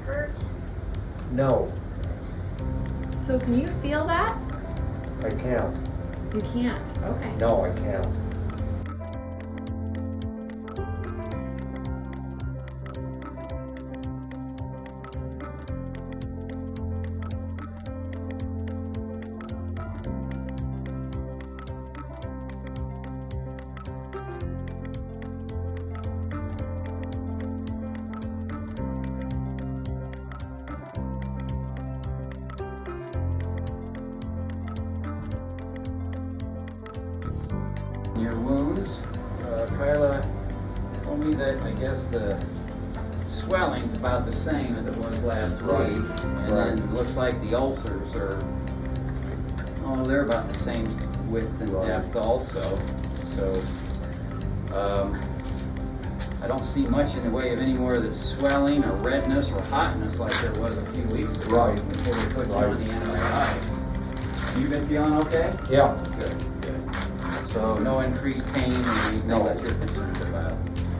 hurt? No, So can you feel that? I can't. You can't. Okay. No, I can't. Your wounds, Kyla told me that I guess the swelling's about the same as it was last Right. week, and then it looks like the ulcers are, they're about the same width and Right. depth also. So I don't see much in the way of any more of the swelling or redness or hotness like there was a few weeks ago Right. before we put you Right. on the antibiotics. You been feeling okay? Yeah, Good, good. So no increased pain or anything No. that you're concerned about?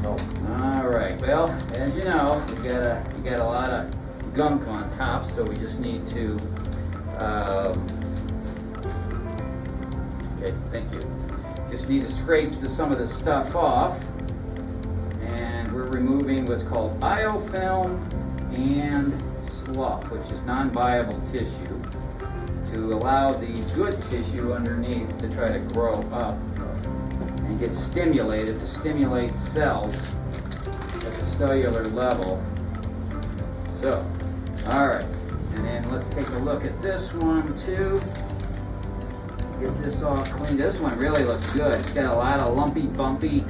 no. All right, well, as you know, you got a lot of gunk on top, so we just need to, okay, thank you. Just need to scrape some of the stuff off, and we're removing what's called biofilm and slough, which is non-viable tissue, to allow the good tissue underneath to try to grow up and get stimulated, to stimulate cells at the cellular level. So, all right, and then let's take a look at this one too. Get this all cleaned. This one really looks good. It's got a lot of lumpy, bumpy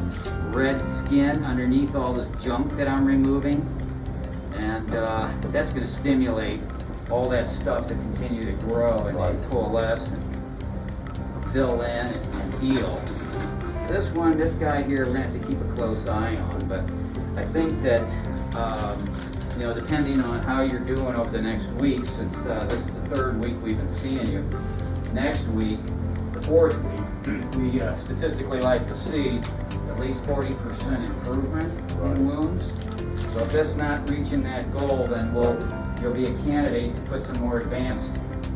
red skin underneath all this junk that I'm removing, and that's going to stimulate all that stuff to continue to grow and Right. coalesce and fill in and heal. This one, this guy here, we're gonna have to keep a close eye on, but I think that, depending on how you're doing over the next week, since this is the third week we've been seeing you, next week, the fourth week, we statistically like to see at least 40% improvement Right. in wounds. So if it's not reaching that goal, then you'll be a candidate to put some more advanced,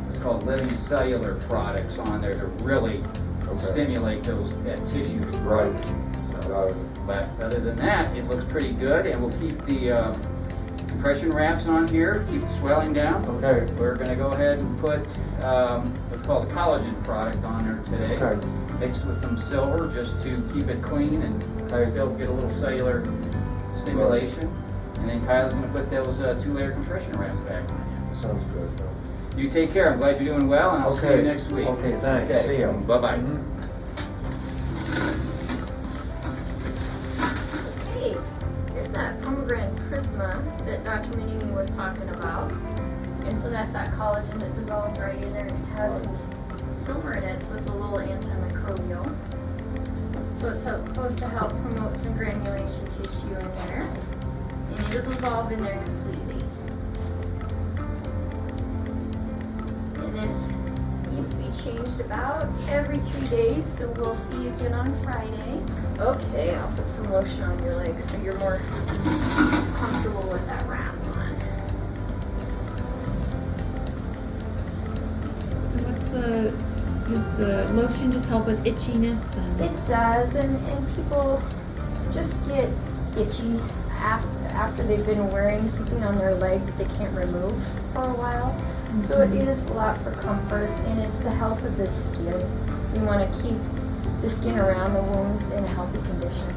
it's called living cellular products on there to really stimulate that tissue to grow. Right. So, Got it. but other than that, it looks pretty good, and we'll keep the compression wraps on here, keep the swelling down. Okay. We're gonna go ahead and put what's called a collagen product on there today, Okay. mixed with some silver just to keep it clean and Okay. still get a little cellular stimulation. And then Kyle's gonna put those 2-layer compression wraps back on you. Sounds good. You take care. I'm glad you're doing well, and I'll see you Okay. next week. Okay, thanks. See ya. Bye-bye. Mhm. Hey, here's that pomegranate prisma that Dr. Manini was talking about. And so that's that collagen that dissolves right in there, and it has some silver in it, so it's a little antimicrobial. So it's supposed to help promote some granulation tissue in there, and it'll dissolve in there completely. And this needs to be changed about every 3 days, so we'll see you again on Friday. Okay, I'll put some lotion on your legs so you're more comfortable with that wrap on. Does the lotion just help with itchiness and? It does, and people just get itchy after they've been wearing something on their leg that they can't remove for a while. So it is a lot for comfort, and it's the health of the skin. You want to keep the skin around the wounds in a healthy condition.